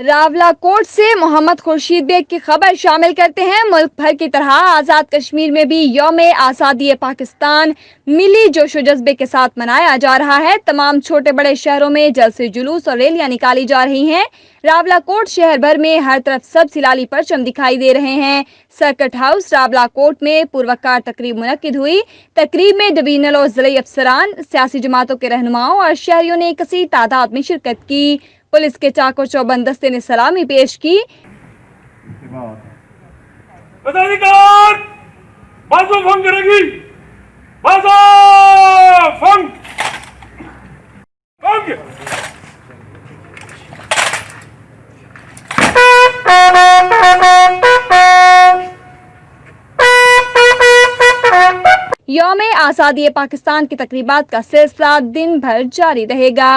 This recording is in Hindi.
रावलाकोट से मोहम्मद खुर्शीद बेग की खबर शामिल करते हैं। मुल्क भर की तरह आज़ाद कश्मीर में भी यौम आज़ादी पाकिस्तान मिली जोशो जज्बे के साथ मनाया जा रहा है। तमाम छोटे बड़े शहरों में जलसे, जुलूस और रैलियां निकाली जा रही हैं। रावलाकोट शहर भर में हर तरफ सब्ज़ हिलाली परचम दिखाई दे रहे हैं। सर्किट हाउस रावलाकोट में पूर्वकार तकरीब मुनक्किद हुई। तकरीब में डिवीजनल और ज़िले अफसरान, सियासी जमातों के रहनुमाओं और शहरियों ने कसी तादाद में शिरकत की। पुलिस के चाको चौबंद दस्ते ने सलामी पेश की। बाजू फंग करेगी, बाजू फंग फंग। यौम आज़ादी पाकिस्तान की तकरीबात का सिलसिला दिन भर जारी रहेगा।